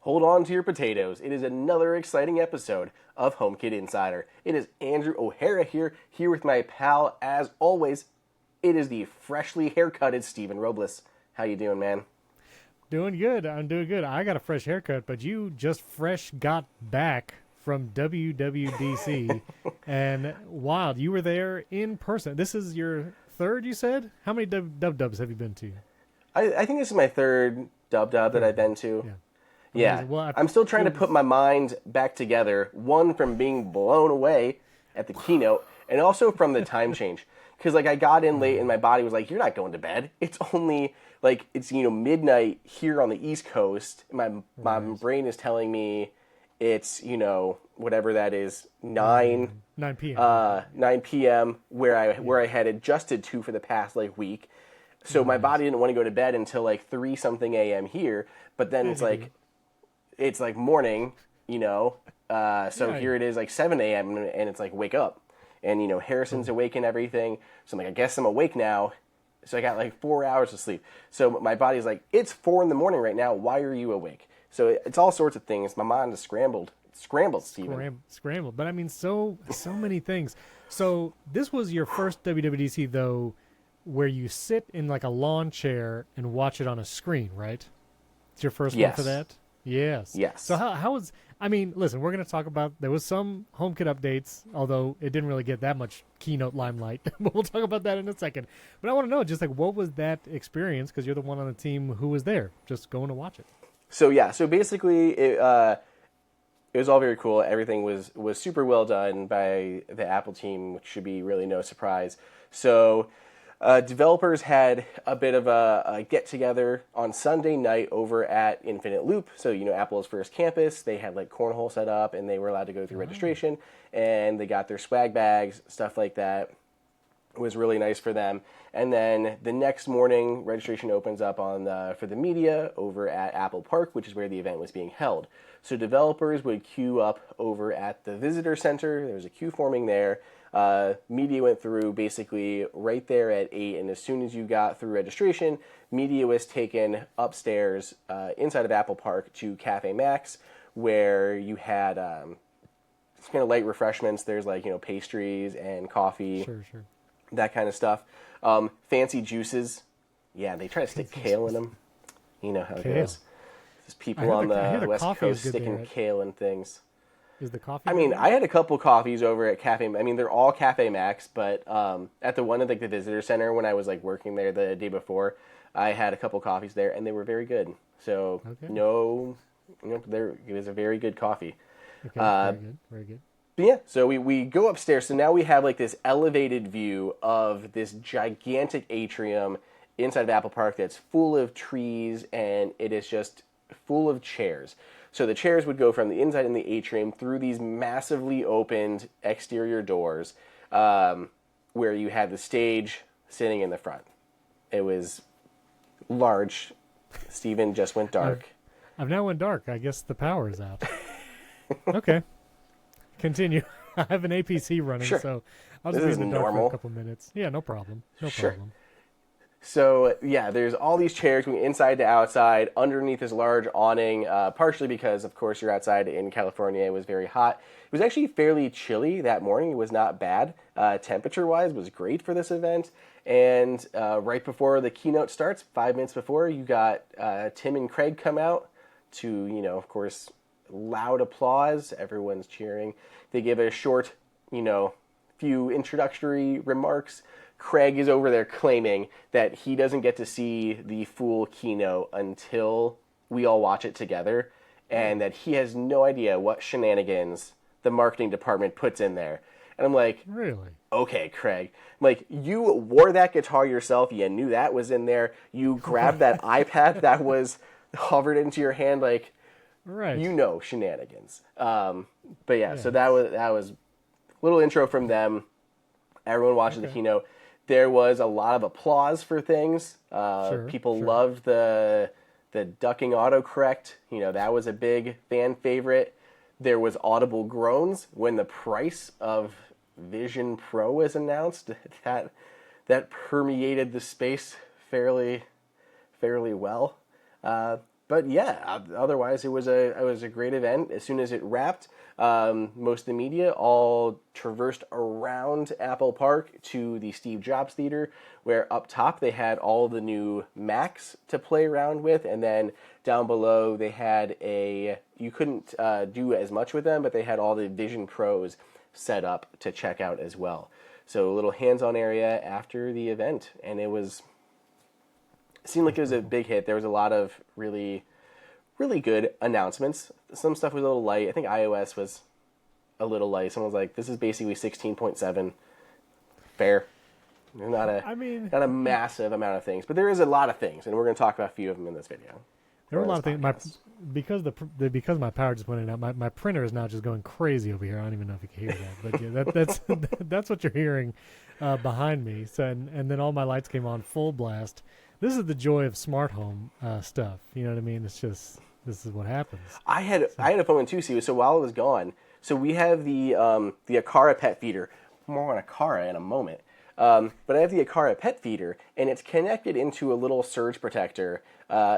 Hold on to your potatoes. It is another exciting episode of HomeKit Insider. It is Andrew O'Hara here with my pal, as always. It is the freshly haircutted Steven Robles. How you doing, man? Doing good. I'm doing good. I got a fresh haircut, but you just fresh got back from WWDC. And wild, you were there in person. This is your third, you said? How many dubs have you been to? I think this is my third dub that I've been to. Yeah. Yeah, Well, I'm still trying to put my mind back together, one from being blown away at the keynote, and also from the time change. Because, I got in late and my body was like, you're not going to bed. It's only, it's midnight here on the East Coast. My brain is telling me it's, whatever that is, 9 p.m. 9 p.m. where I had adjusted to for the past, week. So my body didn't want to go to bed until, 3-something a.m. here. But then it's morning, so here it is 7 a.m. and it's wake up. And, Harrison's awake and everything. So I'm I guess I'm awake now. So I got 4 hours of sleep. So my body's it's 4 in the morning right now. Why are you awake? So it's all sorts of things. My mind is scrambled, Steven. Scrambled. But I mean, so many things. So this was your first WWDC, though, where you sit in a lawn chair and watch it on a screen, right? It's your first one for that? Yes. So how was, listen, we're going to talk about, there was some HomeKit updates, although it didn't really get that much keynote limelight, but we'll talk about that in a second. But I want to know, just what was that experience, because you're the one on the team who was there, just going to watch it. So basically it was all very cool. Everything was super well done by the Apple team, which should be really no surprise. So developers had a bit of a get-together on Sunday night over at Infinite Loop. So, Apple's first campus, they had cornhole set up and they were allowed to go through registration, and they got their swag bags, stuff like that. It was really nice for them. And then the next morning, registration opens up for the media over at Apple Park, which is where the event was being held. So developers would queue up over at the visitor center. There was a queue forming there. Media went through basically right there at 8, and as soon as you got through registration, media was taken upstairs inside of Apple Park to Cafe Max, where you had kind of light refreshments. There's pastries and coffee, Sure. that kind of stuff. Fancy juices. Yeah, they try to stick kale in them. You know how it goes. There's people on the West Coast sticking kale in things. Is the coffee? I had a couple coffees over at Cafe. They're all Cafe Max, but at the one at the visitor center when I was working there the day before, I had a couple coffees there, and they were very good. So it was a very good coffee. Okay, very good. But yeah, so we go upstairs. So now we have this elevated view of this gigantic atrium inside of Apple Park that's full of trees, and it is just full of chairs. So the chairs would go from the inside in the atrium through these massively opened exterior doors, where you had the stage sitting in the front. It was large. Steven just went dark. I've now went dark. I guess the power is out. Okay. Continue. I have an APC running, so I'll just be in the dark for a couple minutes. Yeah, no problem. No problem. So, yeah, there's all these chairs going inside to outside, underneath this large awning, partially because, of course, you're outside in California. It was very hot. It was actually fairly chilly that morning. It was not bad. Temperature-wise, it was great for this event. And right before the keynote starts, 5 minutes before, you got Tim and Craig come out to, of course, loud applause. Everyone's cheering. They give a short, few introductory remarks. Craig is over there claiming that he doesn't get to see the full keynote until we all watch it together, and that he has no idea what shenanigans the marketing department puts in there. And I'm like, really? Okay, Craig. You wore that guitar yourself. You knew that was in there. You grabbed that iPad that was hovered into your hand. Right. Shenanigans. But yeah, so that was a little intro from them. Everyone watching the keynote. There was a lot of applause for things. People loved the ducking autocorrect. That was a big fan favorite. There was audible groans when the price of Vision Pro was announced. That permeated the space fairly well. but yeah, otherwise it was a great event. As soon as it wrapped, most of the media all traversed around Apple Park to the Steve Jobs Theater, where up top they had all the new Macs to play around with, and then down below they had you couldn't do as much with them, but they had all the Vision Pros set up to check out as well. So a little hands-on area after the event, and it seemed like it was a big hit. There was a lot of really, really good announcements. Some stuff was a little light. I think iOS was a little light. Someone was like, "This is basically 16.7." Fair. Not a massive amount of things, but there is a lot of things, and we're going to talk about a few of them in this video. There were a lot of things. Because my power just went out. My printer is now just going crazy over here. I don't even know if you can hear that, but yeah, that's what you're hearing behind me. So and then all my lights came on full blast. This is the joy of smart home stuff. You know what I mean? It's just this is what happens. I had a fun one too. See, so while I was gone, so we have the Aqara pet feeder. More on Aqara in a moment. But I have the Aqara pet feeder, and it's connected into a little surge protector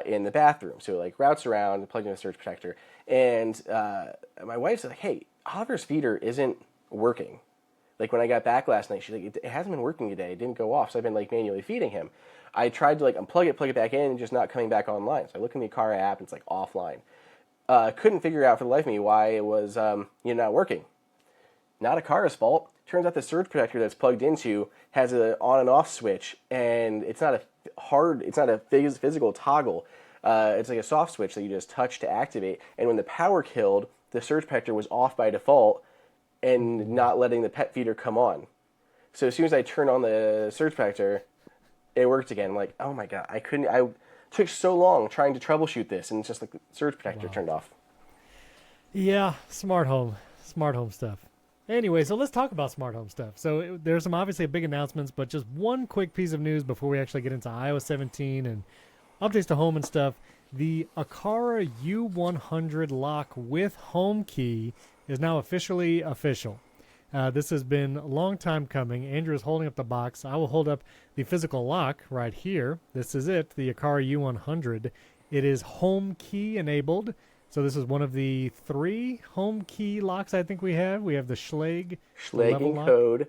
in the bathroom. So it like routes around, plugged into a surge protector. And my wife's like, "Hey, Oliver's feeder isn't working." Like when I got back last night, she's like, "It hasn't been working today. It didn't go off." So I've been like manually feeding him. I tried to like unplug it, plug it back in, and just not coming back online. So I look in the Aqara app, and it's like offline. Couldn't figure out for the life of me why it was not working. Not Aqara's fault. Turns out the surge protector that's plugged into has an on and off switch, and it's not a physical toggle. It's like a soft switch that you just touch to activate. And when the power killed, the surge protector was off by default and not letting the pet feeder come on. So as soon as I turned on the surge protector, it worked again. I'm like, oh my god, I took so long trying to troubleshoot this, and it's just like the surge protector turned off. Yeah, smart home stuff. Anyway, so let's talk about smart home stuff. So there's some obviously big announcements, but just one quick piece of news before we actually get into iOS 17 and updates to home and stuff. The Aqara U100 lock with home key is now officially official. This has been a long time coming. Andrew is holding up the box. I will hold up the physical lock right here. This is it, the Aqara U100. It is home key enabled. So this is one of the 3 home key locks I think we have. We have the Schlage Encode,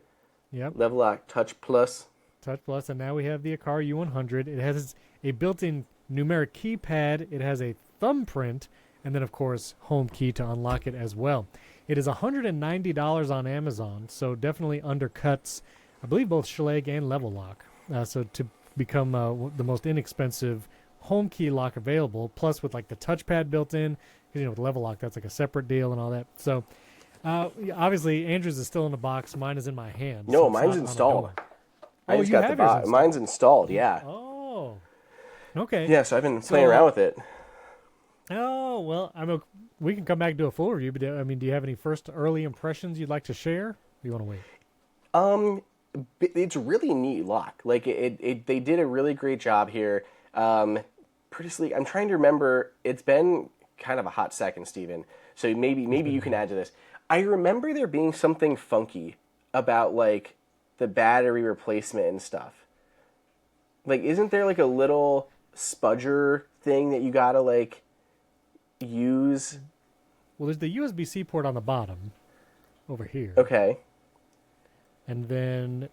yep. Level Lock, Touch Plus, and now we have the Aqara U100. It has a built-in numeric keypad. It has a thumbprint, and then of course home key to unlock it as well. It is $190 on Amazon, so definitely undercuts, I believe, both Schlage and Level Lock. So to become the most inexpensive home key lock available, plus with like the touchpad built in, because with Level Lock that's like a separate deal and all that. So obviously Andrew's is still in the box. Mine is in my hand. No, so mine's installed. I just got the box. Installed. Mine's installed. Yeah. Oh. Okay. Yeah. So I've been playing around with it. Oh well, we can come back and do a full review. But do you have any first early impressions you'd like to share? Or you want to wait? It's a really neat lock. Like they did a really great job here. Pretty sleek. I'm trying to remember. It's been kind of a hot second, Steven. So maybe you can add to this. I remember there being something funky about like the battery replacement and stuff. Like, isn't there like a little spudger thing that you gotta like use? Well, there's the USB-C port on the bottom over here. Okay. And then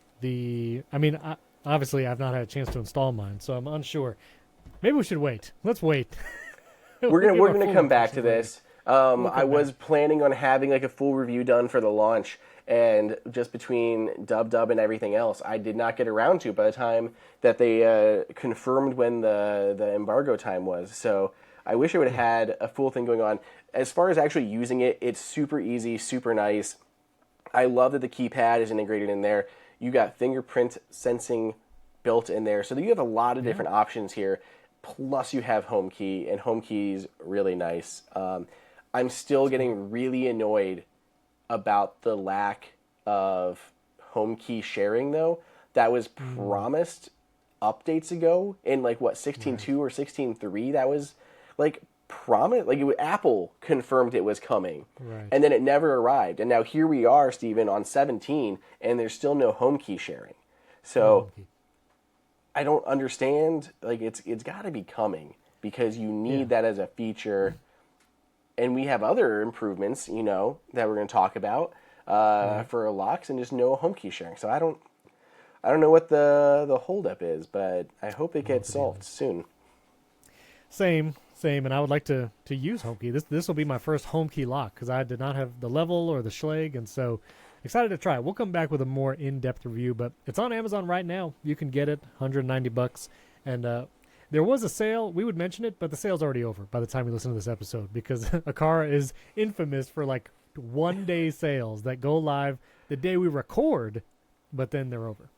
obviously I've not had a chance to install mine, so I'm unsure. Maybe we should wait. Let's wait. We're gonna come back to this. I was planning on having like a full review done for the launch, and just between Dub and everything else, I did not get around to it by the time that they confirmed when the embargo time was. So I wish I would have had a full thing going on. As far as actually using it, it's super easy, super nice. I love that the keypad is integrated in there. You got fingerprint sensing built in there, so that you have a lot of different options here. Plus, you have home key, and home key is really nice. I'm still getting really annoyed about the lack of home key sharing, though. That was promised updates ago in 16.2 or 16.3. That was promised. Apple confirmed it was coming, and then it never arrived. And now here we are, Steven, on 17, and there's still no home key sharing. So I don't understand. It's got to be coming, because you need that as a feature. And we have other improvements, that we're going to talk about for locks and just no home key sharing. So I don't know what the holdup is, but I hope it gets solved soon. Same, and I would like to use HomeKey. This will be my first HomeKey lock because I did not have the level or the Schlage, and so excited to try it. We'll come back with a more in-depth review, but it's on Amazon right now. You can get it, $190, and there was a sale. We would mention it, but the sale's already over by the time you listen to this episode because Aqara is infamous for like one-day sales that go live the day we record, but then they're over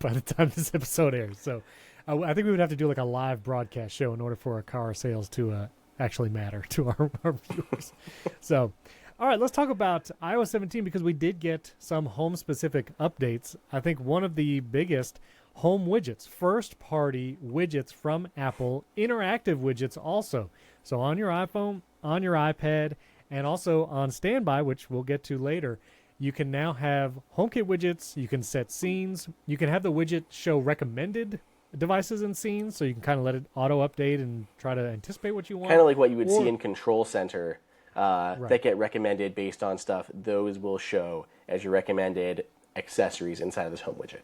by the time this episode airs. So I think we would have to do like a live broadcast show in order for Aqara sales to actually matter to our viewers. So, all right, let's talk about iOS 17 because we did get some home-specific updates. I think one of the biggest, home widgets, first-party widgets from Apple, interactive widgets also. So on your iPhone, on your iPad, and also on standby, which we'll get to later, you can now have HomeKit widgets. You can set scenes. You can have the widget show recommended devices and scenes, so you can kind of let it auto-update and try to anticipate what you want. Kind of like what you would see in Control Center that get recommended based on stuff. Those will show as your recommended accessories inside of this home widget.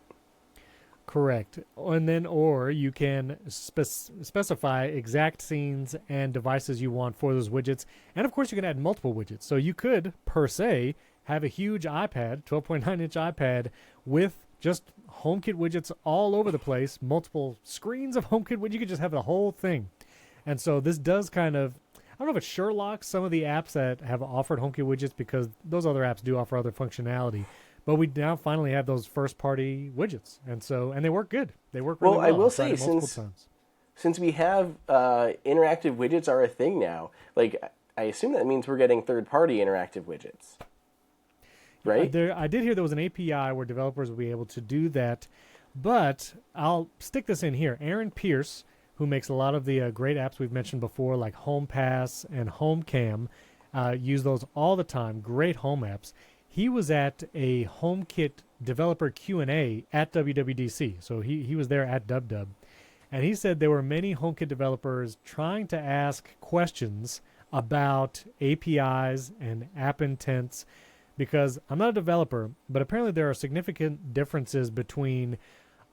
Correct. And then, or you can specify exact scenes and devices you want for those widgets. And of course, you can add multiple widgets. So you could, per se, have a huge iPad, 12.9-inch iPad, with just HomeKit widgets all over the place, multiple screens of HomeKit widgets. You could just have the whole thing. And so this does kind of, I don't know if it sure locks some of the apps that have offered HomeKit widgets because those other apps do offer other functionality. But we now finally have those first-party widgets, and they work good. They work really well. Well, I will say, since we have interactive widgets are a thing now, like I assume that means we're getting third-party interactive widgets, right? I did hear there was an API where developers will be able to do that, but I'll stick this in here. Aaron Pearce, who makes a lot of the great apps we've mentioned before, like HomePass and HomeCam, use those all the time. Great home apps. He was at a HomeKit developer Q&A at WWDC, so he was there at DubDub, and he said there were many HomeKit developers trying to ask questions about APIs and app intents, because I'm not a developer, but apparently there are significant differences between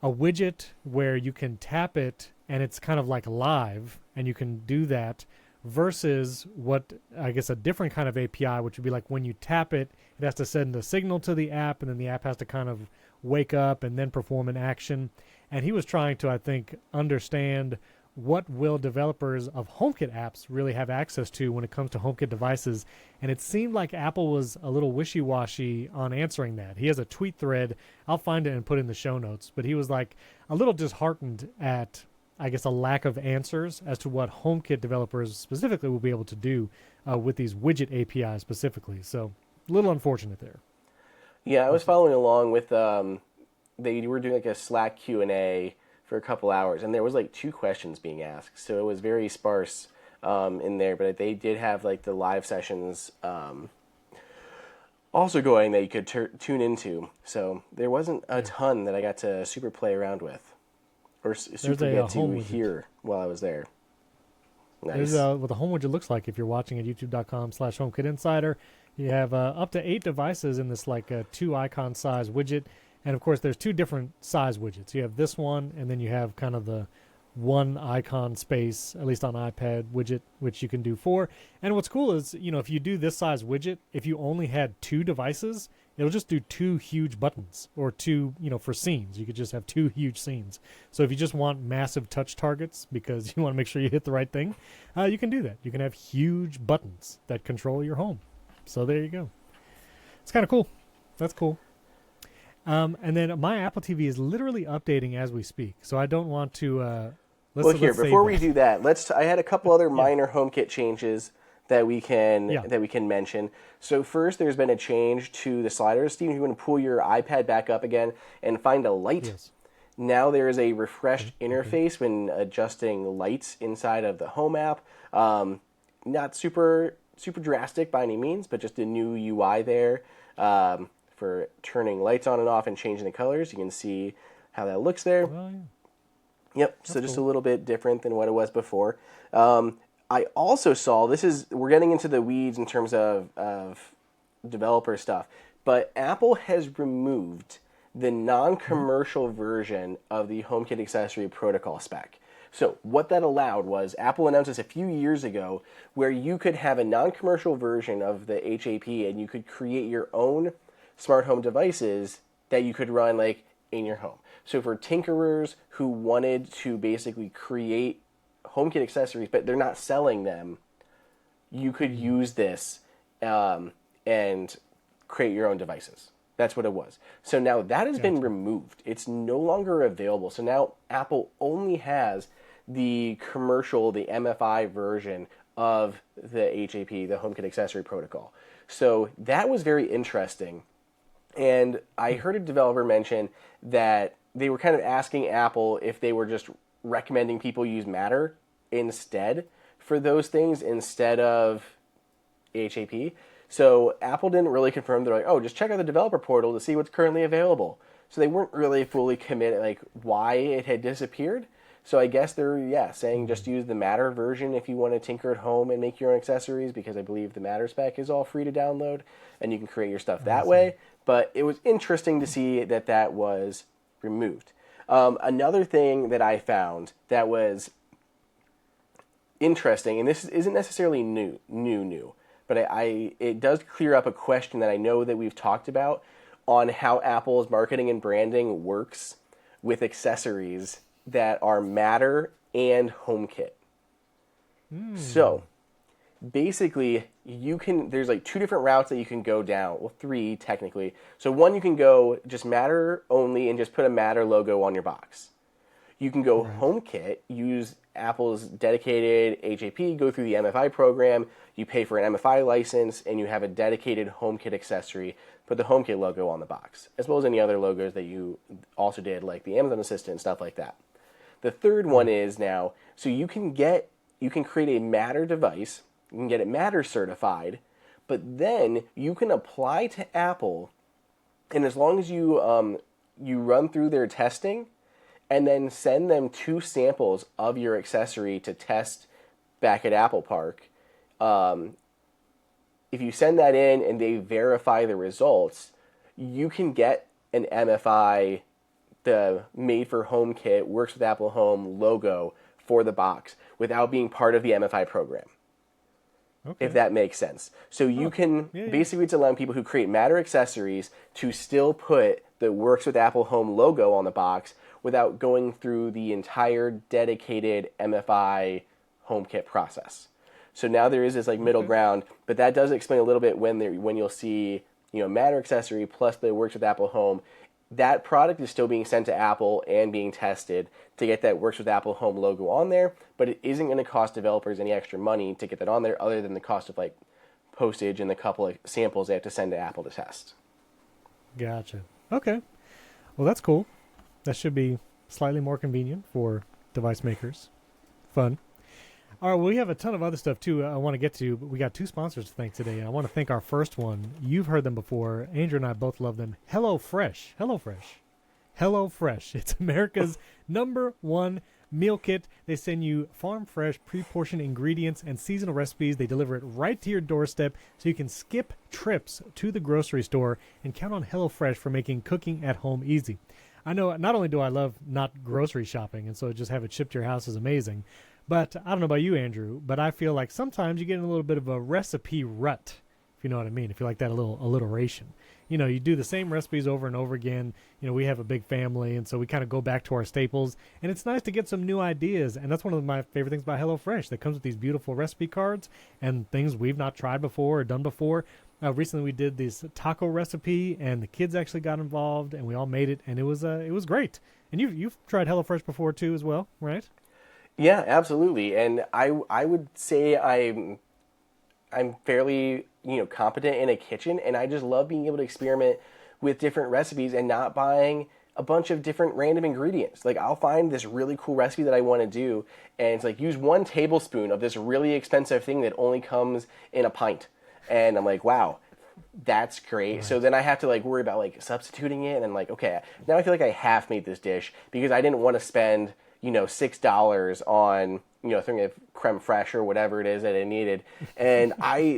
a widget where you can tap it and it's kind of like live, and you can do that, versus what I guess a different kind of API, which would be like when you tap it, it has to send a signal to the app, and then the app has to kind of wake up and then perform an action. And he was trying to, I think, understand what will developers of HomeKit apps really have access to when it comes to HomeKit devices. And it seemed like Apple was a little wishy-washy on answering that. He has a tweet thread. I'll find it and put it in the show notes. But he was like a little disheartened at, I guess, a lack of answers as to what HomeKit developers specifically will be able to do with these widget APIs specifically. So a little unfortunate there. Yeah, I was following along with, they were doing like a Slack Q&A for a couple hours, and there was like 2 questions being asked. So it was very sparse in there, but they did have like the live sessions also going that you could tune into. So there wasn't a ton that I got to super play around with. Or super get to hear while I was there. Nice. There's what the home widget looks like if you're watching at youtube.com/HomeKit Insider. You have up to 8 devices in this like 2 icon size widget. And of course, there's 2 different size widgets. You have this one, and then you have kind of the 1 icon space, at least on iPad widget, which you can do 4. And what's cool is, if you do this size widget, if you only had 2 devices, it'll just do 2 huge buttons, or 2, for scenes. You could just have 2 huge scenes. So if you just want massive touch targets because you want to make sure you hit the right thing, you can do that. You can have huge buttons that control your home. So there you go. It's kind of cool. That's cool. And then my Apple TV is literally updating as we speak. So I don't want to... before we do that, I had a couple other minor HomeKit changes that we can mention. So first, there's been a change to the sliders. Steve, if you want to pull your iPad back up again and find a light, now there is a refreshed interface when adjusting lights inside of the Home app. Not super drastic by any means, but just a new UI there for turning lights on and off and changing the colors. You can see how that looks there. Well, Yep. So That's just a cool. little bit different than what it was before. I also saw we're getting into the weeds in terms of developer stuff, but Apple has removed the Mhm. non-commercial version of the HomeKit accessory protocol spec. So what that allowed was Apple announced this a few years ago, where you could have a non-commercial version of the HAP and you could create your own smart home devices that you could run like in your home. So for tinkerers who wanted to basically create HomeKit accessories, but they're not selling them, you could Mm. use this and create your own devices. That's what it was. So now that has been Gotcha. removed. It's no longer available. So now Apple only has the commercial, the MFI version of the HAP, the HomeKit Accessory Protocol. So that was very interesting. And I Hmm. heard a developer mention that they were kind of asking Apple if they were just recommending people use Matter instead for those things instead of HAP. So Apple didn't really confirm. They're like, oh, just check out the developer portal to see what's currently available. So they weren't really fully committed, like why it had disappeared. So I guess they're saying Mm. just use the Matter version if you want to tinker at home and make your own accessories, because I believe the Matter spec is all free to download and you can create your stuff I that see. way. But it was interesting to see that that was removed. Another thing that I found that was interesting, and this isn't necessarily new, but it does clear up a question that I know that we've talked about on how Apple's marketing and branding works with accessories that are Matter and HomeKit. Mm. So basically, there's like two different routes that you can go down. Well, three technically. So one, you can go just Matter only and just put a Matter logo on your box. You can go Right. HomeKit, use Apple's dedicated HAP, go through the MFI program, you pay for an MFI license, and you have a dedicated HomeKit accessory. Put the HomeKit logo on the box, as well as any other logos that you also did, like the Amazon Assistant and stuff like that. The third one Right. is now, so you can create a Matter device, you can get it Matter certified, but then you can apply to Apple, and as long as you run through their testing, and then send them two samples of your accessory to test back at Apple Park. If you send that in and they verify the results, you can get an MFI, the made for home kit, works with Apple Home logo for the box without being part of the MFI program, if Okay. that makes sense. So you Huh. can Yeah. Yeah. basically, it's allowing people who create Matter accessories to still put the Works with Apple Home logo on the box without going through the entire dedicated MFI HomeKit process. So now there is this like middle Okay. ground, but that does explain a little bit when you'll see Matter accessory plus the Works with Apple Home. That product is still being sent to Apple and being tested to get that Works with Apple Home logo on there, but it isn't going to cost developers any extra money to get that on there other than the cost of like postage and the couple of samples they have to send to Apple to test. Gotcha. Okay. Well, that's cool. That should be slightly more convenient for device makers. Fun. All right, well, we have a ton of other stuff too I want to get to, but we got two sponsors to thank today. And I want to thank our first one. You've heard them before. Andrew and I both love them. HelloFresh. HelloFresh. HelloFresh. It's America's number one meal kit. They send you farm fresh, pre-portioned ingredients and seasonal recipes. They deliver it right to your doorstep so you can skip trips to the grocery store and count on HelloFresh for making cooking at home easy. I know not only do I love not grocery shopping, and so just have it shipped to your house is amazing, but I don't know about you, Andrew, but I feel like sometimes you get in a little bit of a recipe rut, if you know what I mean, if you like that a little alliteration. You do the same recipes over and over again. We have a big family, and so we kind of go back to our staples, and it's nice to get some new ideas, and that's one of my favorite things about HelloFresh that comes with these beautiful recipe cards and things we've not tried before or done before. Recently, we did this taco recipe, and the kids actually got involved, and we all made it, and it was great. And you've tried HelloFresh before too, as well, right? Yeah, absolutely. And I would say I'm fairly, competent in a kitchen, and I just love being able to experiment with different recipes and not buying a bunch of different random ingredients. Like I'll find this really cool recipe that I want to do, and it's like use 1 tablespoon of this really expensive thing that only comes in a pint. And I'm like, wow, that's great. So Right. then I have to like worry about like substituting it, and I'm like, okay, now I feel like I half made this dish because I didn't want to spend $6 on, thing of creme fraiche or whatever it is that I needed. And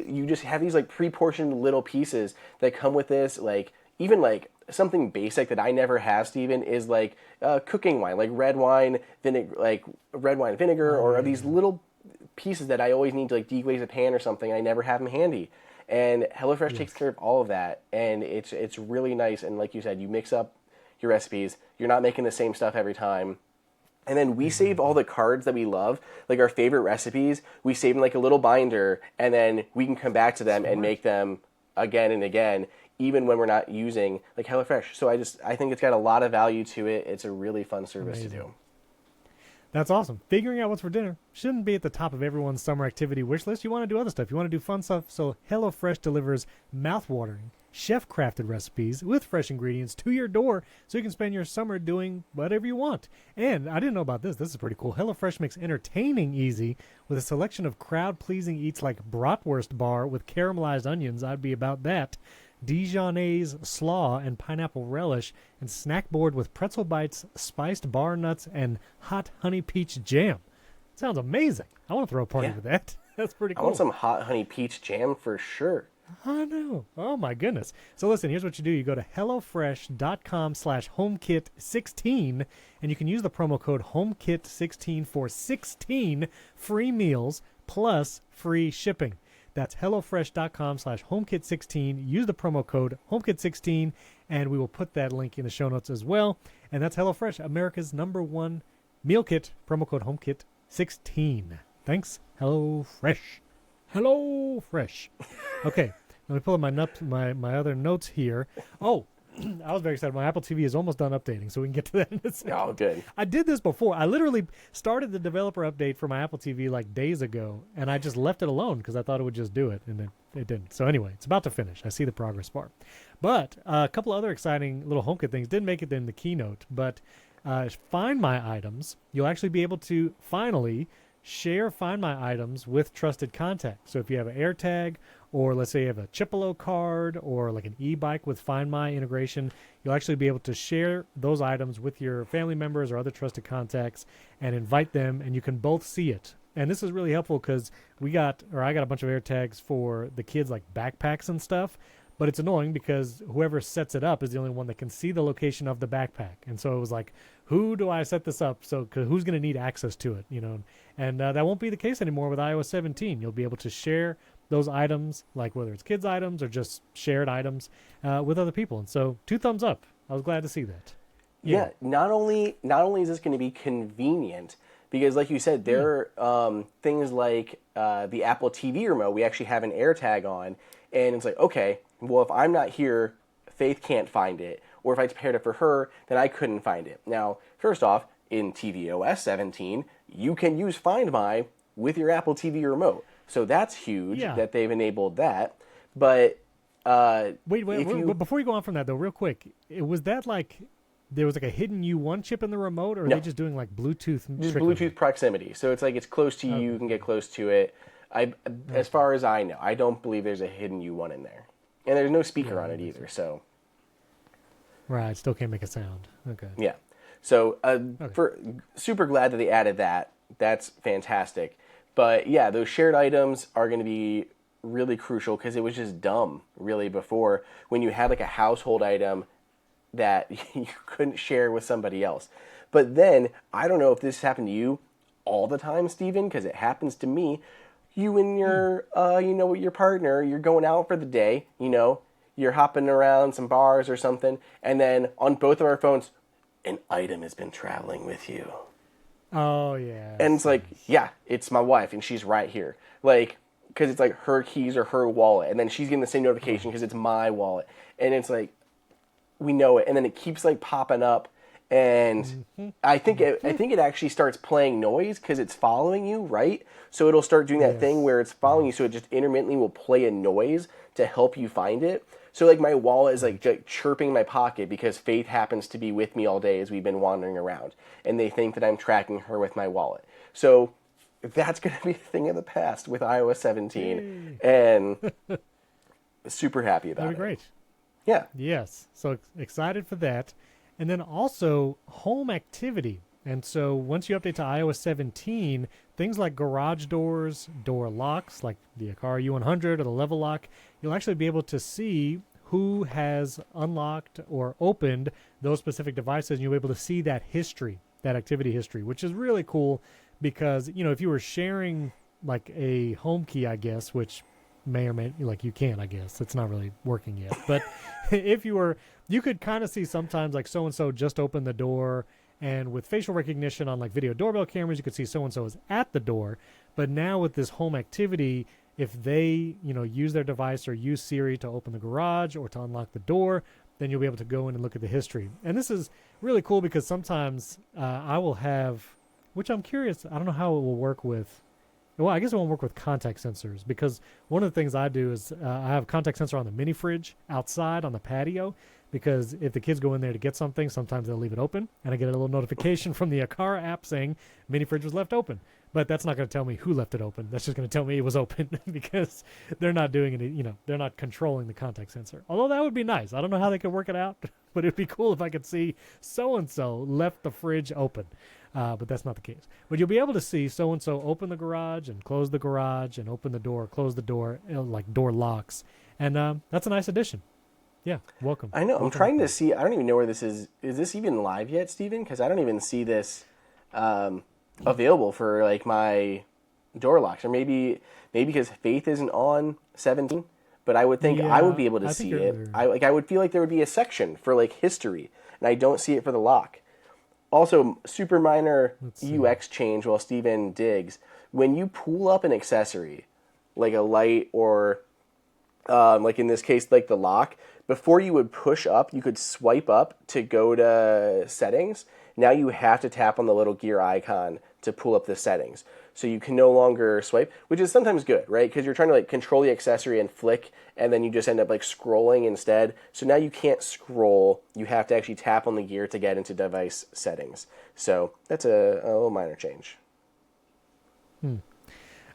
you just have these like pre-portioned little pieces that come with this, like even like something basic that I never have, Steven, is like cooking wine, like red wine vinegar, or these little pieces that I always need to like deglaze a pan or something. I never have them handy. And HelloFresh takes care of all of that, and it's really nice. And like you said, you mix up your recipes. You're not making the same stuff every time. And then we save all the cards that we love, like our favorite recipes. We save in like a little binder, and then we can come back to them and make them again and again, even when we're not using like HelloFresh. So I think it's got a lot of value to it. It's a really fun service to do. That's awesome. Figuring out what's for dinner shouldn't be at the top of everyone's summer activity wish list. You want to do other stuff. You want to do fun stuff. So HelloFresh delivers mouth-watering, chef-crafted recipes with fresh ingredients to your door so you can spend your summer doing whatever you want. And I didn't know about this. This is pretty cool. HelloFresh makes entertaining easy with a selection of crowd-pleasing eats like bratwurst bar with caramelized onions. I'd be about that. Dijonnaise slaw and pineapple relish, and snack board with pretzel bites, spiced bar nuts, and hot honey peach jam. Sounds amazing. I want to throw a party with that. That's pretty cool. I want some hot honey peach jam for sure. I know. Oh, my goodness. So listen, here's what you do. You go to HelloFresh.com/HomeKit16, and you can use the promo code HomeKit16 for 16 free meals plus free shipping. That's HelloFresh.com/HomeKit16. Use the promo code HomeKit16, and we will put that link in the show notes as well. And that's HelloFresh, America's #1 meal kit. Promo code HomeKit16. Thanks, HelloFresh. HelloFresh. Okay, let me pull up my other notes here. Oh, I was very excited. My Apple TV is almost done updating, so we can get to that in a second. Oh, good. I did this before. I literally started the developer update for my Apple TV like days ago, and I just left it alone because I thought it would just do it, and it didn't. So anyway, it's about to finish. I see the progress bar. But a couple other exciting little HomeKit things didn't make it in the keynote, but Find My items, you'll actually be able to finally share Find My items with trusted contacts. So if you have an AirTag, or let's say you have a Chipolo card, or like an e-bike with Find My integration, you'll actually be able to share those items with your family members or other trusted contacts and invite them, and you can both see it. And this is really helpful because I got a bunch of AirTags for the kids, like backpacks and stuff. But it's annoying because whoever sets it up is the only one that can see the location of the backpack. And so it was like, who do I set this up? So, cause who's going to need access to it, And that won't be the case anymore with iOS 17. You'll be able to share those items, like whether it's kids' items or just shared items, with other people. And so 2 thumbs up. I was glad to see that. Yeah. Not only is this going to be convenient, because like you said, there are things like the Apple TV remote. We actually have an AirTag on, and it's like, okay, well, if I'm not here, Faith can't find it. Or if I prepared it for her, then I couldn't find it. Now, first off, in tvOS 17, you can use Find My with your Apple TV remote. So that's huge that they've enabled that. But wait, before you go on from that, though, real quick, was that like there was like a hidden U1 chip in the remote, or are they just doing like Bluetooth? Just Bluetooth proximity. So it's like it's close to you, you can get close to it. As far as I know, I don't believe there's a hidden U1 in there. And there's no speaker on it either, so. Right, still can't make a sound. Okay. Yeah. So super glad that they added that. That's fantastic. But yeah, those shared items are going to be really crucial because it was just dumb, really, before when you had like a household item that you couldn't share with somebody else. But then, I don't know if this happened to you all the time, Steven, because it happens to me. You and your, with your partner, you're going out for the day, you're hopping around some bars or something, and then on both of our phones, an item has been traveling with you. Oh, yeah. And it's like, yeah, it's my wife, and she's right here. Like, because it's like her keys or her wallet, and then she's getting the same notification because it's my wallet. And it's like, we know it, and then it keeps like popping up. And I think it actually starts playing noise because it's following you, right? So it'll start doing that thing where it's following you, so it just intermittently will play a noise to help you find it. So like my wallet is like chirping in my pocket because Faith happens to be with me all day as we've been wandering around, and they think that I'm tracking her with my wallet. So that's going to be a thing of the past with iOS 17, and super happy about it. That'd be great. Yeah. Yes. So excited for that. And then also home activity. And so once you update to iOS 17, things like garage doors, door locks, like the Aqara U100 or the level lock, you'll actually be able to see who has unlocked or opened those specific devices. And you'll be able to see that history, that activity history, which is really cool because, if you were sharing like a home key, I guess, which may or may, like you can, I guess. It's not really working yet. But if you could kind of see sometimes like so-and-so just opened the door. And with facial recognition on like video doorbell cameras, you could see so-and-so is at the door. But now with this home activity, if they, use their device or use Siri to open the garage or to unlock the door, then you'll be able to go in and look at the history. And this is really cool because sometimes I will have, which I'm curious, I don't know how it will work with, well, I guess it won't work with contact sensors because one of the things I do is I have a contact sensor on the mini fridge outside on the patio. Because if the kids go in there to get something, sometimes they'll leave it open, and I get a little notification from the Aqara app saying mini fridge was left open. But that's not going to tell me who left it open. That's just going to tell me it was open because they're not doing any, they're not controlling the contact sensor. Although that would be nice. I don't know how they could work it out, but it'd be cool if I could see so-and-so left the fridge open. But that's not the case. But you'll be able to see so-and-so open the garage and close the garage and open the door, close the door, like door locks. And that's a nice addition. Yeah, welcome. I know. I'm trying to see. I don't even know where this is. Is this even live yet, Steven? Because I don't even see this available for like my door locks. Or maybe because Faith isn't on 17. But I would think I would be able to see it. I would feel like there would be a section for like history, and I don't see it for the lock. Also, super minor UX change while Steven digs. When you pull up an accessory, like a light or like in this case, like the lock, before you would push up, you could swipe up to go to settings. Now you have to tap on the little gear icon to pull up the settings. So you can no longer swipe, which is sometimes good, right? Because you're trying to like control the accessory and flick, and then you just end up like scrolling instead. So now you can't scroll. You have to actually tap on the gear to get into device settings. So that's a little minor change.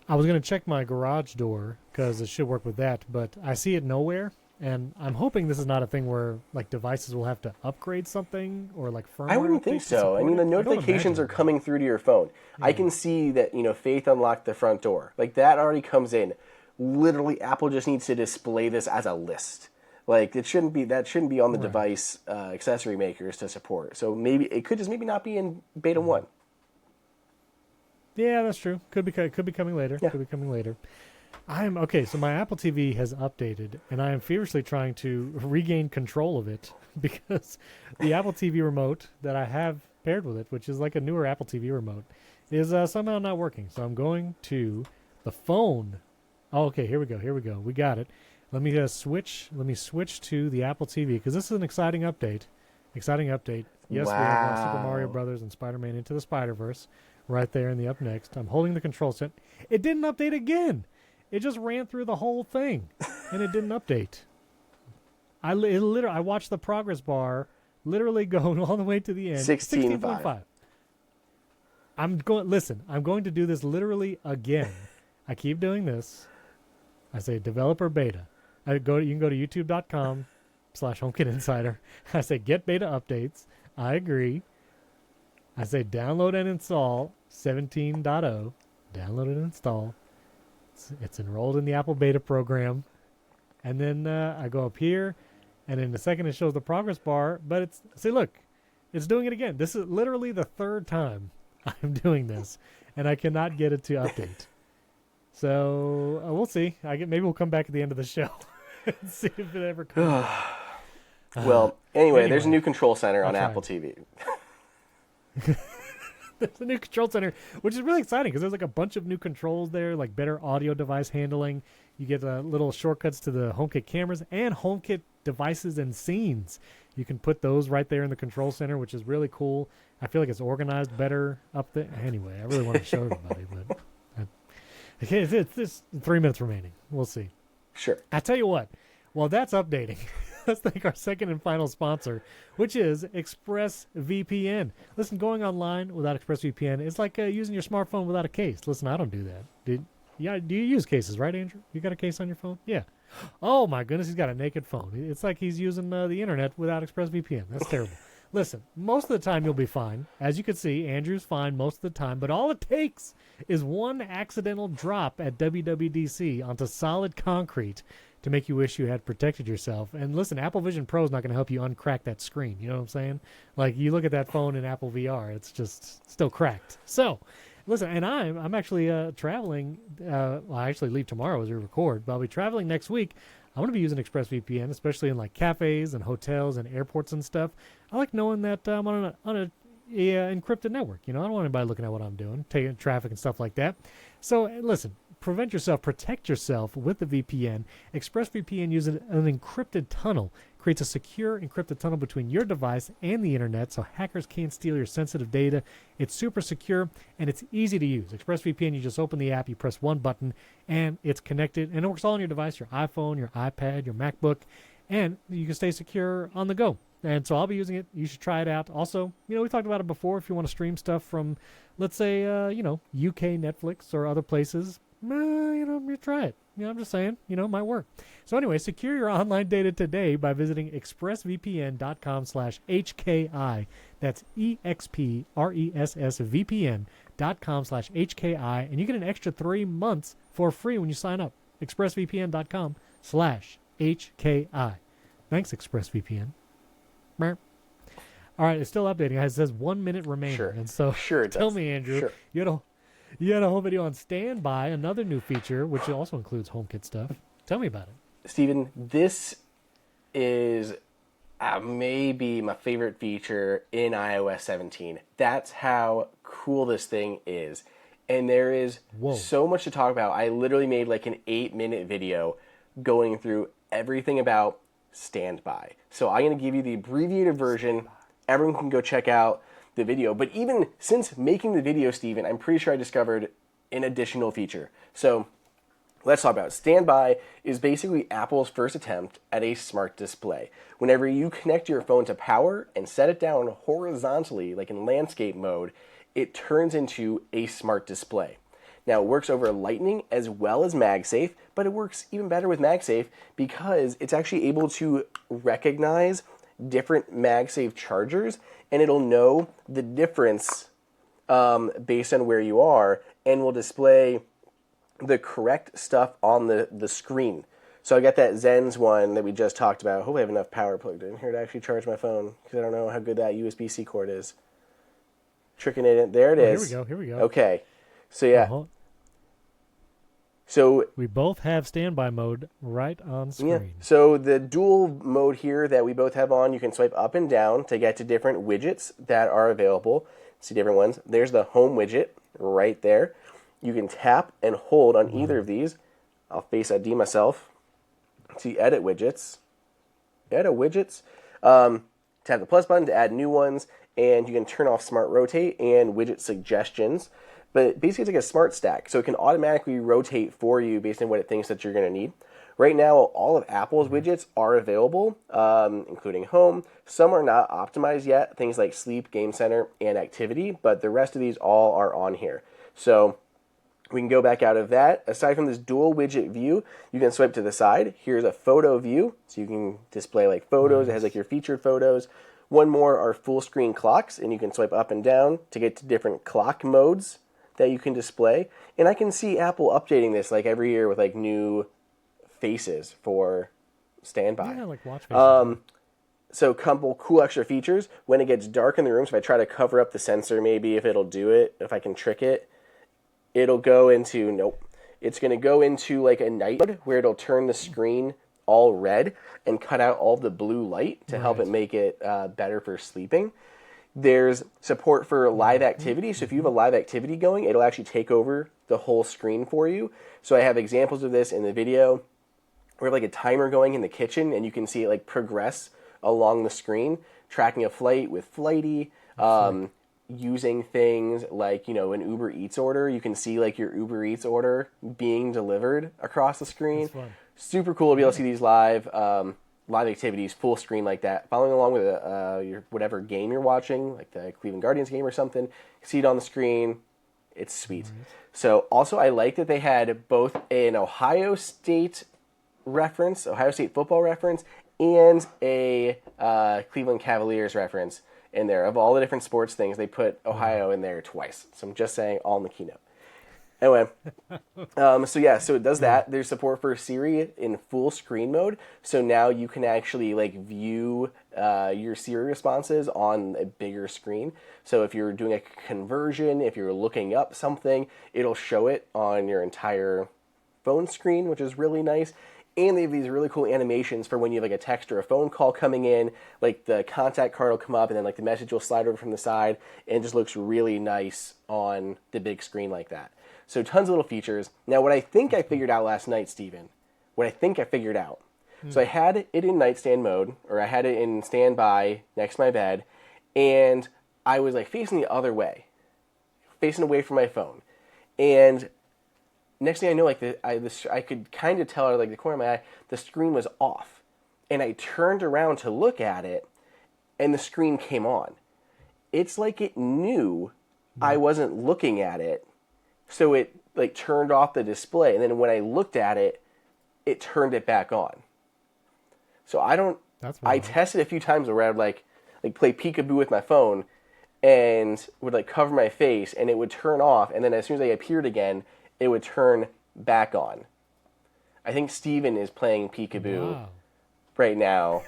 I was going to check my garage door because it should work with that, but I see it nowhere. And I'm hoping this is not a thing where like devices will have to upgrade something or like firmware. I wouldn't think so. I mean, the notifications are coming through to your phone. Yeah. I can see that, Faith unlocked the front door. Like that already comes in. Literally, Apple just needs to display this as a list. Like that shouldn't be on the device accessory makers to support. So maybe it could just maybe not be in beta 1. Yeah, that's true. Could be coming later. Yeah. Could be coming later. So my Apple TV has updated, and I am feverishly trying to regain control of it because the Apple TV remote that I have paired with it, which is like a newer Apple TV remote, is somehow not working. So I'm going to the phone. Oh, okay, here we go. We got it. Let me switch to the Apple TV because this is an exciting update. Yes, we have Super Mario Brothers and Spider-Man Into the Spider-Verse right there in the up next. I'm holding the control set. It didn't update again. It just ran through the whole thing, and it didn't update. I watched the progress bar literally go all the way to the end. 16.5. I'm going to do this literally again. I keep doing this. I say developer beta. You can go to youtube.com/HomeKit Insider. I say get beta updates. I agree. I say download and install 17.0. Download and install. It's enrolled in the Apple beta program. And then I go up here, and in a second it shows the progress bar. But look, it's doing it again. This is literally the third time I'm doing this, and I cannot get it to update. So we'll see. Maybe we'll come back at the end of the show and see if it ever comes. Well, anyway, there's a new control center on Apple TV. There's a new control center, which is really exciting because there's like a bunch of new controls there, like better audio device handling. You get little shortcuts to the HomeKit cameras and HomeKit devices and scenes. You can put those right there in the control center, which is really cool. I feel like it's organized better up there. Anyway, I really want to show everybody, but it's 3 minutes remaining. We'll see. Sure. I tell you what, while that's updating, let's thank our second and final sponsor, which is ExpressVPN. Listen, going online without ExpressVPN is like using your smartphone without a case. Listen, I don't do that. Do you use cases, right, Andrew? You got a case on your phone? Yeah. Oh, my goodness, he's got a naked phone. It's like he's using the internet without ExpressVPN. That's terrible. Listen, most of the time you'll be fine. As you can see, Andrew's fine most of the time, but all it takes is one accidental drop at WWDC onto solid concrete to make you wish you had protected yourself. And listen, Apple Vision Pro is not going to help you uncrack that screen. You know what I'm saying? Like, you look at that phone in Apple VR, it's just still cracked. So, listen, and I'm actually traveling. Well, I actually leave tomorrow as we record, but I'll be traveling next week. I'm going to be using ExpressVPN, especially in like cafes and hotels and airports and stuff. I like knowing that I'm on a encrypted network. You know, I don't want anybody looking at what I'm doing, taking traffic and stuff like that. So listen, protect yourself with the VPN. ExpressVPN uses an encrypted tunnel, creates a secure encrypted tunnel between your device and the internet so hackers can't steal your sensitive data. It's super secure and it's easy to use. ExpressVPN, you just open the app, you press one button, and it's connected, and it works all on your device, your iPhone, your iPad, your MacBook, and you can stay secure on the go. And so I'll be using it. You should try it out. Also, you know, we talked about it before. If you want to stream stuff from, let's say, UK Netflix or other places, you try it. You know, I'm just saying, it might work. So anyway, secure your online data today by visiting expressvpn.com/HKI. That's expressvpn.com/HKI. And you get an extra 3 months for free when you sign up. expressvpn.com/HKI. Thanks, ExpressVPN. All right, it's still updating. It says 1 minute remaining. Sure. And so tell me, Andrew, sure. You had a whole video on Standby, another new feature, which also includes HomeKit stuff. Tell me about it. Steven, this is maybe my favorite feature in iOS 17. That's how cool this thing is. And there is so much to talk about. I literally made like an 8-minute video going through everything about Standby. So I'm going to give you the abbreviated version. Everyone can go check out the video. But even since making the video, Steven, I'm pretty sure I discovered an additional feature. So let's talk about it. Standby is basically Apple's first attempt at a smart display. Whenever you connect your phone to power and set it down horizontally, like in landscape mode, it turns into a smart display. Now, it works over Lightning as well as MagSafe, but it works even better with MagSafe because it's actually able to recognize different MagSafe chargers, and it'll know the difference based on where you are, and will display the correct stuff on the screen. So I got that Zen's one that we just talked about. Hopefully I have enough power plugged in here to actually charge my phone, because I don't know how good that USB-C cord is. Tricking it in. There it is. Here we go. Okay. So yeah. Uh-huh. So we both have standby mode right on screen. Yeah. So the dual mode here that we both have on, you can swipe up and down to get to different widgets that are available. See different ones. There's the home widget right there. You can tap and hold on either of these. I'll Face ID myself. See edit widgets. Edit widgets. Tap the plus button to add new ones, and you can turn off Smart Rotate and widget suggestions. But basically, it's like a smart stack, so it can automatically rotate for you based on what it thinks that you're going to need. Right now, all of Apple's widgets are available, including Home. Some are not optimized yet, things like Sleep, Game Center, and Activity, but the rest of these all are on here. So we can go back out of that. Aside from this dual widget view, you can swipe to the side. Here's a photo view, so you can display like photos. It has like your featured photos. One more are full screen clocks, and you can swipe up and down to get to different clock modes that you can display. And I can see Apple updating this like every year with like new faces for standby. Yeah, like watch faces. So a couple cool extra features. When it gets dark in the room, so if I try to cover up the sensor, maybe if it'll do it, if I can trick it, it'll go into, nope. It's going to go into like a night mode where it'll turn the screen all red and cut out all the blue light to help it make it better for sleeping. There's support for live activity. So if you have a live activity going, it'll actually take over the whole screen for you. So I have examples of this in the video. We have like a timer going in the kitchen, and you can see it like progress along the screen, tracking a flight with Flighty, using things like, an Uber Eats order. You can see like your Uber Eats order being delivered across the screen. Super cool to be able to see these live activities, full screen like that, following along with your whatever game you're watching, like the Cleveland Guardians game or something. See it on the screen. It's sweet. So also I like that they had both an Ohio State football reference, and a Cleveland Cavaliers reference in there. Of all the different sports things, they put Ohio in there twice. So I'm just saying, all in the keynote. Anyway, so it does that. There's support for Siri in full screen mode. So now you can actually view your Siri responses on a bigger screen. So if you're doing a conversion, if you're looking up something, it'll show it on your entire phone screen, which is really nice. And they have these really cool animations for when you have a text or a phone call coming in. The contact card will come up, and then the message will slide over from the side, and it just looks really nice on the big screen like that. So tons of little features. Now, what I think I figured out last night, Steven, so I had it in nightstand mode, or I had it in standby next to my bed, and I was facing the other way, facing away from my phone. And next thing I know, I could kind of tell out of the corner of my eye, the screen was off. And I turned around to look at it, and the screen came on. It's like it knew I wasn't looking at it, so it turned off the display. And then when I looked at it, it turned it back on. So I tested a few times where I would play peekaboo with my phone and would cover my face, and it would turn off. And then as soon as I appeared again, it would turn back on. I think Steven is playing peekaboo right now.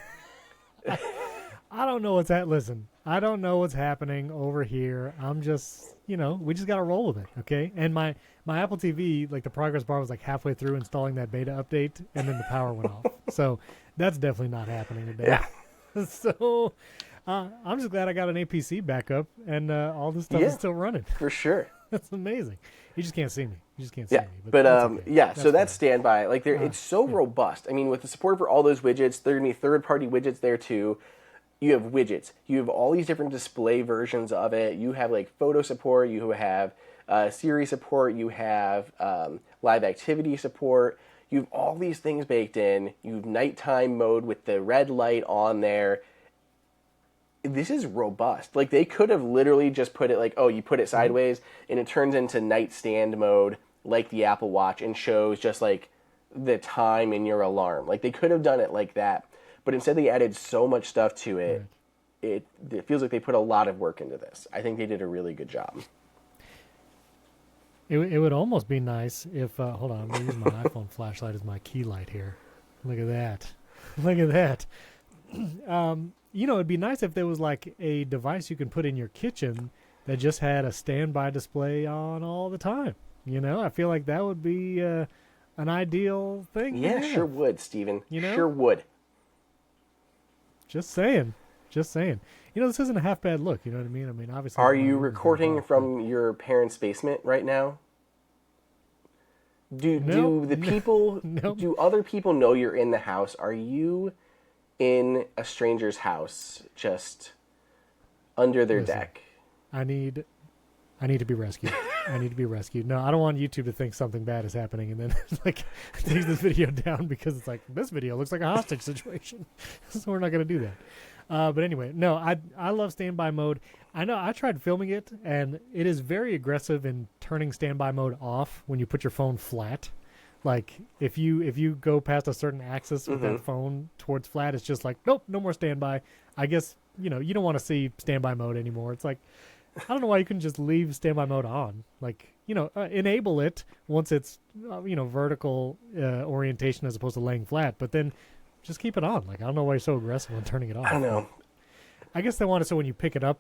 I don't know listen, I don't know what's happening over here. I'm just, we just got to roll with it, okay? And my Apple TV, the progress bar was halfway through installing that beta update, and then the power went off. So that's definitely not happening today. Yeah. So I'm just glad I got an APC backup, and all this stuff is still running. For sure. That's amazing. You just can't see me. But okay. So that's standby. It's so robust. I mean, with the support for all those widgets, there are going to be third-party widgets there too. You have widgets. You have all these different display versions of it. You have photo support. You have Siri support. You have live activity support. You have all these things baked in. You have nighttime mode with the red light on there. This is robust. They could have literally just put it you put it sideways and it turns into nightstand mode like the Apple Watch and shows just the time in your alarm. They could have done it like that. But instead they added so much stuff to it. Right. It feels like they put a lot of work into this. I think they did a really good job. It would almost be nice if hold on, I'm going to use my iPhone flashlight as my key light here. Look at that. Look at that. It'd be nice if there was a device you can put in your kitchen that just had a standby display on all the time. I feel like that would be an ideal thing. Yeah, sure would, Steven. Sure would. Just saying. This isn't a half bad look. You know what I mean? I mean, obviously. Are you recording from your parents' basement right now? Do other people know you're in the house? Are you in a stranger's house, just under their deck? I need to be rescued. No, I don't want YouTube to think something bad is happening and then take this video down because it's this video looks like a hostage situation. So we're not going to do that. But anyway, no, I love standby mode. I know I tried filming it, and it is very aggressive in turning standby mode off when you put your phone flat. If you go past a certain axis with that phone towards flat, it's just nope, no more standby. I guess you don't want to see standby mode anymore. It's I don't know why you couldn't just leave standby mode on. Enable it once it's vertical orientation as opposed to laying flat, but then just keep it on. I don't know why you're so aggressive on turning it off. I don't know. I guess they want it so when you pick up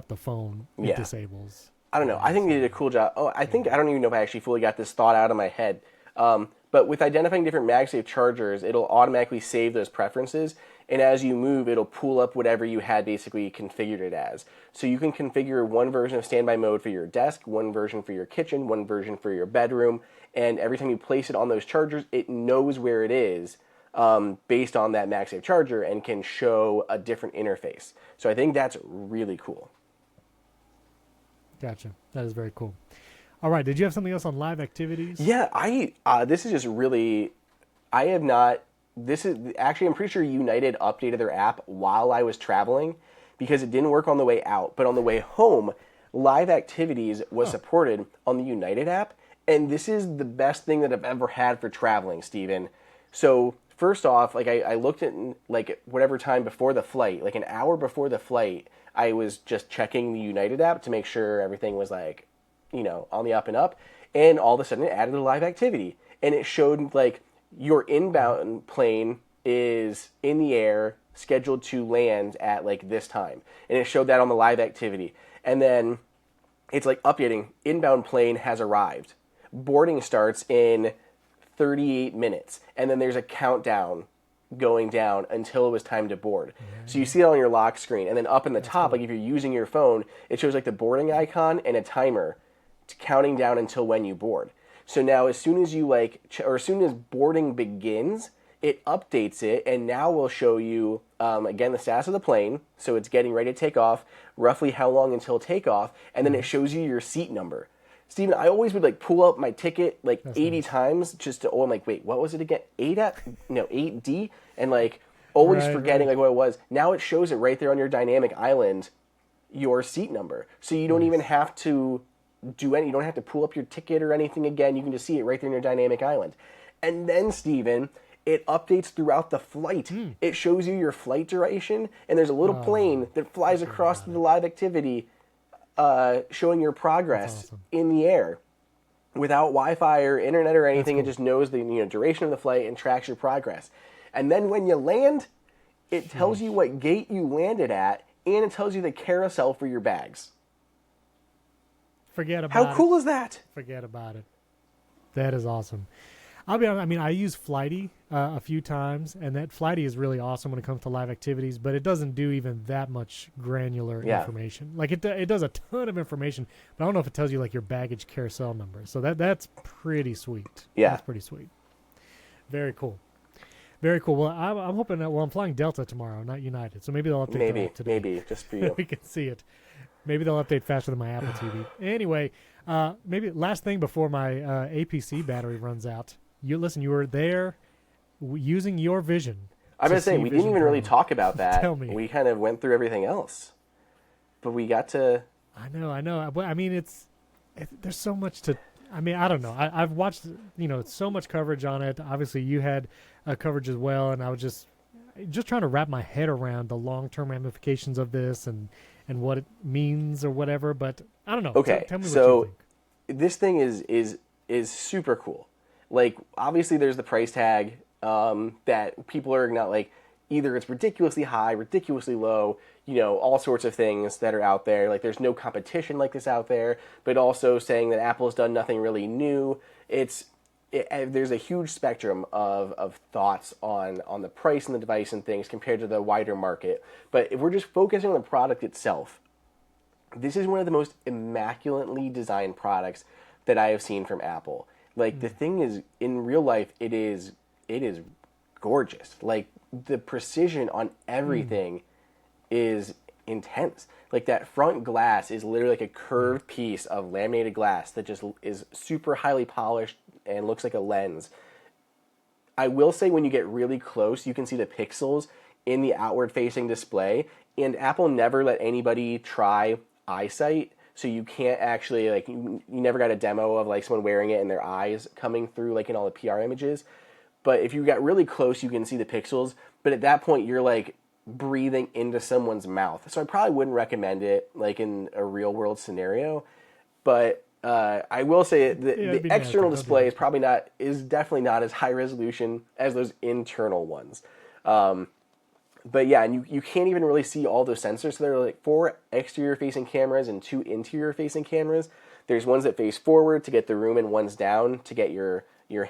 the phone, it disables. I don't know. I think they did a cool job. I don't even know if I actually fully got this thought out of my head. But with identifying different MagSafe chargers, it'll automatically save those preferences, and as you move, it'll pull up whatever you had basically configured it as. So you can configure one version of standby mode for your desk, one version for your kitchen, one version for your bedroom, and every time you place it on those chargers, it knows where it is based on that MagSafe charger and can show a different interface. So I think that's really cool. Gotcha. That is very cool. All right. Did you have something else on live activities? Yeah, this is just really, I have not, this is, actually I'm pretty sure United updated their app while I was traveling because it didn't work on the way out. But on the way home, live activities was supported on the United app. And this is the best thing that I've ever had for traveling, Steven. So first off, like I looked at like whatever time before the flight, like an hour before the flight, I was just checking the United app to make sure everything was like, on the up and up. And all of a sudden it added a live activity. And it showed like your inbound plane is in the air, scheduled to land at like this time. And it showed that on the live activity. And then it's like updating, inbound plane has arrived. Boarding starts in 38 minutes. And then there's a countdown going down until it was time to board. So you see it on your lock screen. And then up in the top, like if you're using your phone, it shows like the boarding icon and a timer counting down until when you board. So now as soon as you or as soon as boarding begins, it updates it and now will show you, again, the status of the plane. So it's getting ready to take off, roughly how long until takeoff, and then it shows you your seat number. Steven, I always would like pull up my ticket like 80 times just to, I'm like, wait, what was it again? 8D? And like always forgetting like what it was. Now it shows it right there on your dynamic island, your seat number. So you don't even have to you don't have to pull up your ticket or anything again. You can just see it right there in your dynamic island. And then, Steven, it updates throughout the flight. It shows you your flight duration, and there's a little plane that flies across the live activity, showing your progress in the air. Without Wi-Fi or internet or anything, it just knows the duration of the flight and tracks your progress. And then when you land, it tells you what gate you landed at, and it tells you the carousel for your bags. Forget about it. How cool is that? Forget about it. That is awesome. I'll be honest, I mean, I use Flighty a few times, and that Flighty is really awesome when it comes to live activities, but it doesn't do even that much granular information. Like, it does a ton of information, but I don't know if it tells you, like, your baggage carousel number. So that's pretty sweet. Yeah. That's pretty sweet. Very cool. Very cool. Well, I'm hoping that, I'm flying Delta tomorrow, not United, so maybe they'll update that today. Maybe, just for you. We can see it. Maybe they'll update faster than my Apple TV. Anyway, maybe last thing before my APC battery runs out. You were there using your vision. I'm going to say, we didn't even really talk about that. Tell me. We kind of went through everything else. But we got to... I know. But, I mean, there's so much to... I mean, I don't know. I've watched, so much coverage on it. Obviously, you had coverage as well, and I was just trying to wrap my head around the long-term ramifications of this and what it means or whatever, but I don't know. Okay, tell me what so you think. This thing is super cool. Like, obviously there's the price tag that people are not like, either it's ridiculously high, ridiculously low, all sorts of things that are out there. Like, there's no competition like this out there, but also saying that Apple's done nothing really new. There's a huge spectrum of thoughts on the price and the device and things compared to the wider market. But if we're just focusing on the product itself, this is one of the most immaculately designed products that I have seen from Apple. Like, the thing is, in real life, it is gorgeous. Like, the precision on everything is intense. Like, that front glass is literally like a curved piece of laminated glass that just is super highly polished and looks like a lens. I will say, when you get really close, you can see the pixels in the outward-facing display, and Apple never let anybody try eyesight, so you can't actually, like, you never got a demo of, like, someone wearing it and their eyes coming through, like, in all the PR images. But if you got really close, you can see the pixels, but at that point, you're, like, breathing into someone's mouth. So I probably wouldn't recommend it, like, in a real-world scenario, but I will say the external display is definitely not as high resolution as those internal ones. But yeah, and you can't even really see all those sensors. So there are like 4 exterior-facing cameras and 2 interior-facing cameras. There's ones that face forward to get the room and ones down to get your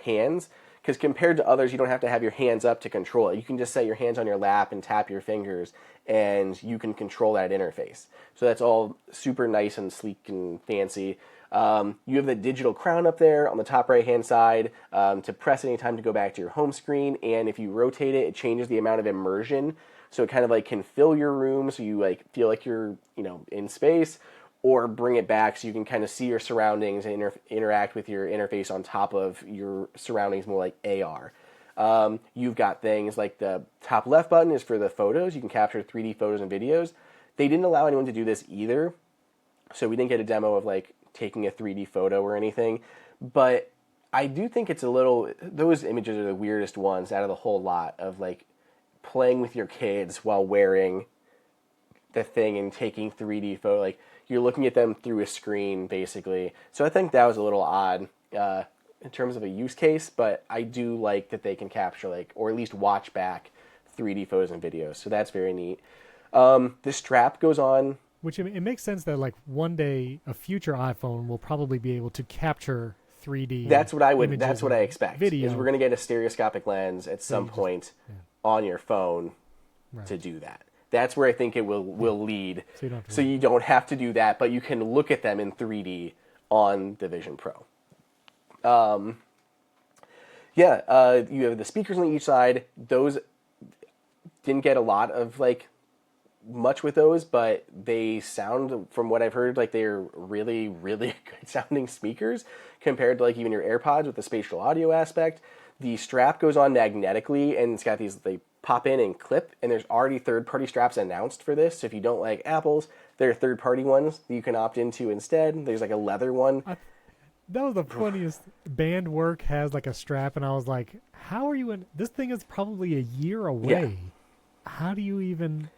hands. Because compared to others, you don't have to have your hands up to control it. You can just set your hands on your lap and tap your fingers, and you can control that interface. So that's all super nice and sleek and fancy. You have the digital crown up there on the top right-hand side to press anytime to go back to your home screen, and if you rotate it, it changes the amount of immersion, so it kind of like can fill your room so you like feel like you're in space, or bring it back so you can kind of see your surroundings and interact with your interface on top of your surroundings, more like AR. You've got things like the top left button is for the photos. You can capture 3D photos and videos. They didn't allow anyone to do this either, so we didn't get a demo of like taking a 3D photo or anything, but I do think it's a little. Those images are the weirdest ones out of the whole lot of like playing with your kids while wearing the thing and taking 3D photo. Like you're looking at them through a screen basically. So I think that was a little odd in terms of a use case, but I do like that they can capture like or at least watch back 3D photos and videos. So that's very neat. The strap goes on. Which it makes sense that like one day a future iPhone will probably be able to capture 3D. That's what I expect. Video. Is we're going to get a stereoscopic lens at some point on your phone to do that. That's where I think it will lead. So you don't have to do that, but you can look at them in 3D on the Vision Pro. You have the speakers on each side. Those didn't get a lot of like much with those, but they sound, from what I've heard, like they're really, really good sounding speakers compared to like even your AirPods with the spatial audio aspect. The strap goes on magnetically, and it's got these, they pop in and clip, and there's already third-party straps announced for this. So if you don't like Apple's, there are third-party ones that you can opt into instead. There's like a leather one. That was the funniest. Bandwork has like a strap, and I was like, how are you in? This thing is probably a year away. Yeah. How do you even?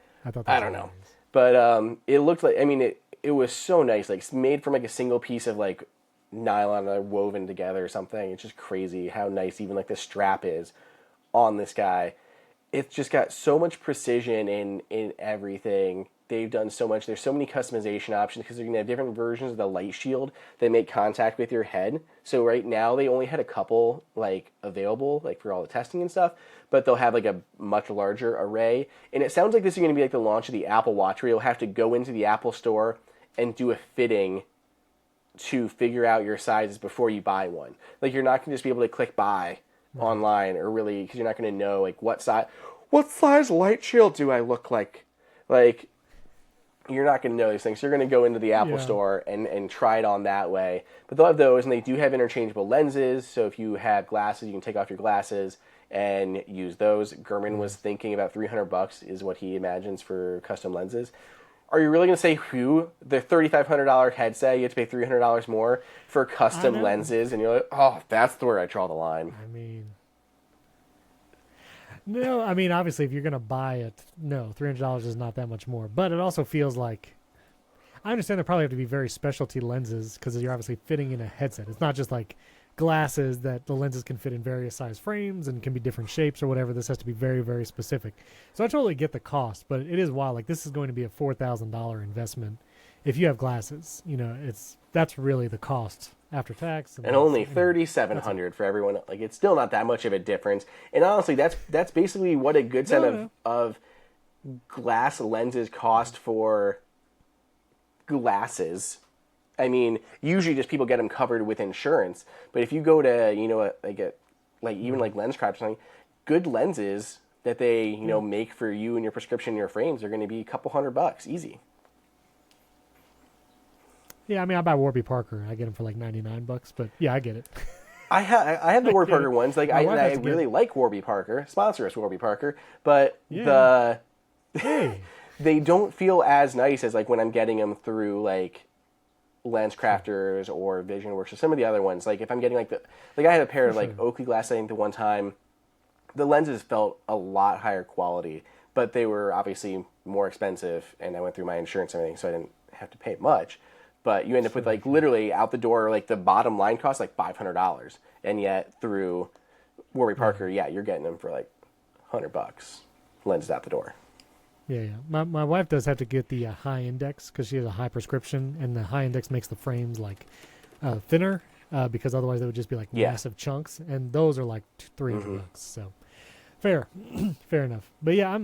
I don't know. But it looked like, I mean, it was so nice. Like, it's made from like a single piece of like nylon woven together or something. It's just crazy how nice even like the strap is on this guy. It's just got so much precision in everything. They've done so much. There's so many customization options because they're going to have different versions of the light shield that make contact with your head. So right now they only had a couple like available, like for all the testing and stuff, but they'll have like a much larger array. And it sounds like this is going to be like the launch of the Apple Watch, where you'll have to go into the Apple store and do a fitting to figure out your sizes before you buy one. Like you're not going to just be able to click buy online, or really, because you're not going to know like what size light shield do I look like. Like, you're not going to know these things. So you're going to go into the Apple store and try it on that way. But they'll have those, and they do have interchangeable lenses. So if you have glasses, you can take off your glasses and use those. Gurman was thinking about $300 is what he imagines for custom lenses. Are you really going to say, the $3,500 headset, you have to pay $300 more for custom lenses? And you're like, oh, that's where I draw the line. I mean, no, I mean, obviously, if you're going to buy it, no, $300 is not that much more. But it also feels like, I understand there probably have to be very specialty lenses because you're obviously fitting in a headset. It's not just like glasses that the lenses can fit in various size frames and can be different shapes or whatever. This has to be very, very specific. So I totally get the cost, but it is wild. Like, this is going to be a $4,000 investment if you have glasses. You know, that's really the cost after tax. And only $3,700 for everyone. Like, it's still not that much of a difference. And honestly, that's basically what a good set of glass lenses cost for glasses. I mean, usually just people get them covered with insurance. But if you go to, even like LensCraft or something, good lenses that they, make for you and your prescription and your frames are going to be a couple $100 easy. Yeah, I mean, I buy Warby Parker. I get them for like $99, but yeah, I get it. I have the Warby Parker ones. Like, I really like Warby Parker. Sponsor us, Warby Parker. But they don't feel as nice as like when I'm getting them through like LensCrafters or VisionWorks or some of the other ones. Like if I'm getting I had a pair of like Oakley glasses, I think, the one time. The lenses felt a lot higher quality, but they were obviously more expensive, and I went through my insurance and everything, so I didn't have to pay much. But you end up with like literally out the door, like the bottom line costs like $500, and yet through Warby Parker, you're getting them for like $100 lenses out the door. Yeah. My wife does have to get the high index because she has a high prescription, and the high index makes the frames like thinner because otherwise they would just be like massive chunks, and those are like $300. So fair enough. But yeah,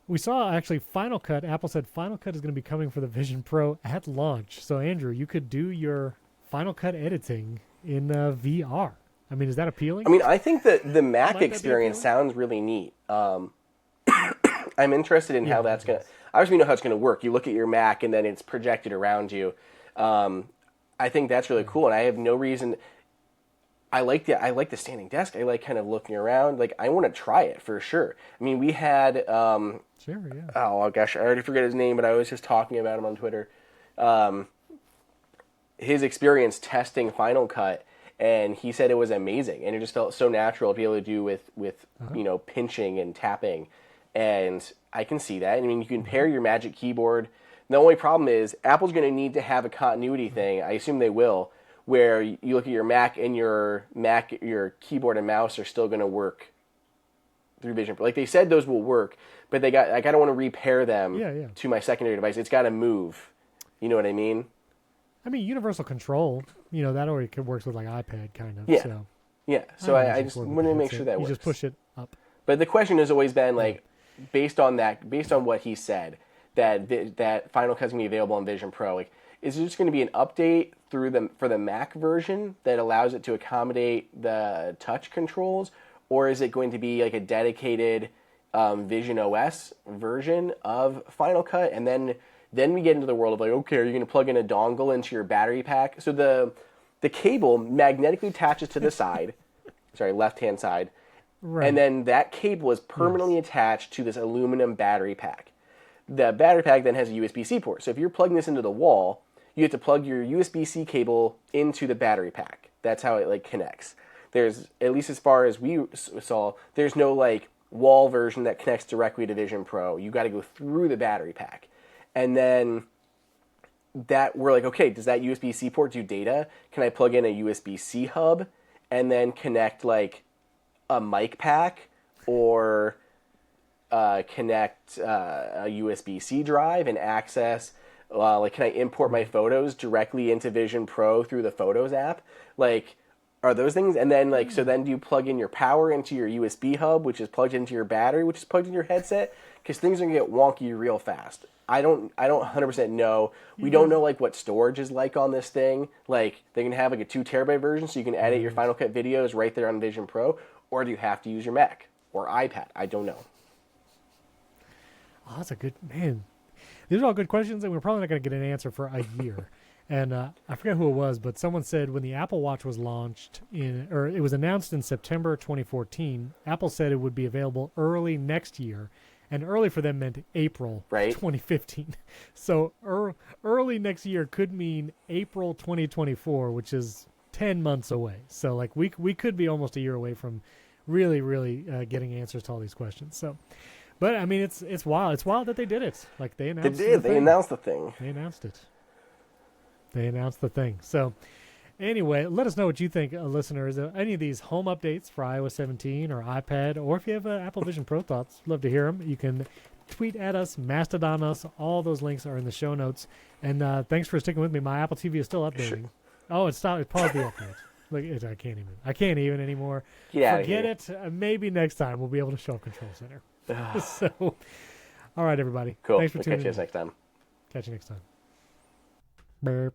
we saw actually Final Cut. Apple said Final Cut is going to be coming for the Vision Pro at launch. So Andrew, you could do your Final Cut editing in VR. I mean, is that appealing? I mean, I think that the Mac experience sounds really neat. I'm interested in how that's going to... I obviously know how it's going to work. You look at your Mac, and then it's projected around you. I think that's really cool, and I have no reason... I like the standing desk. I like kind of looking around. Like, I want to try it for sure. I mean, we had... Oh, gosh, I already forget his name, but I was just talking about him on Twitter. His experience testing Final Cut, and he said it was amazing, and it just felt so natural to be able to do with pinching and tapping, and I can see that. I mean, you can pair your Magic Keyboard. The only problem is Apple's going to need to have a continuity thing. I assume they will, where you look at your Mac and your keyboard and mouse are still going to work through Vision Pro. Like they said, those will work, but I don't want to repair them to my secondary device. It's got to move. You know what I mean? I mean, universal control, that already works with like iPad kind of. Yeah. So. Yeah. So I just wanted to make sure that works. You just push it up. But the question has always been like, based on what he said, that Final Cut's gonna be available on Vision Pro. Like, is it just going to be an update for the Mac version that allows it to accommodate the touch controls, or is it going to be like a dedicated Vision OS version of Final Cut? And then we get into the world of like, okay, are you going to plug in a dongle into your battery pack? So the cable magnetically attaches to the side, left-hand side, right. And then that cable is permanently attached to this aluminum battery pack. The battery pack then has a USB-C port. So if you're plugging this into the wall, you have to plug your USB-C cable into the battery pack. That's how it like connects. There's, at least as far as we saw, there's no like wall version that connects directly to Vision Pro. You got to go through the battery pack. And then that we're like, okay, does that USB-C port do data? Can I plug in a USB-C hub and then connect like a mic pack or connect a USB-C drive and access, like, can I import my photos directly into Vision Pro through the Photos app? Like, are those things? And then, like, so then do you plug in your power into your USB hub, which is plugged into your battery, which is plugged in your headset? Because things are going to get wonky real fast. I don't 100% know. We don't know, like, what storage is like on this thing. Like, they can have, like, a 2 terabyte version so you can edit your Final Cut videos right there on Vision Pro, or do you have to use your Mac or iPad? I don't know. Oh, that's a good, man. These are all good questions, and we're probably not going to get an answer for a year. And I forget who it was, but someone said when the Apple Watch was launched it was announced in September 2014, Apple said it would be available early next year. And early for them meant April 2015. So early next year could mean April 2024, which is 10 months away. So like we could be almost a year away from really, really getting answers to all these questions. So, but I mean, it's wild. It's wild that they did it. Like they announced. They did. They announced the thing. They announced it. They announced the thing. So anyway, let us know what you think, listeners. Any of these home updates for iOS 17 or iPad, or if you have Apple Vision Pro thoughts, love to hear them. You can tweet at us, Mastodon us. All those links are in the show notes. And thanks for sticking with me. My Apple TV is still updating. Sure. Oh, it stopped. It paused the update. Like, I can't even anymore. Forget it. Maybe next time we'll be able to show up Control Center. So, all right, everybody. Cool. Thanks for tuning in. Catch you next time. Catch you next time. Burp.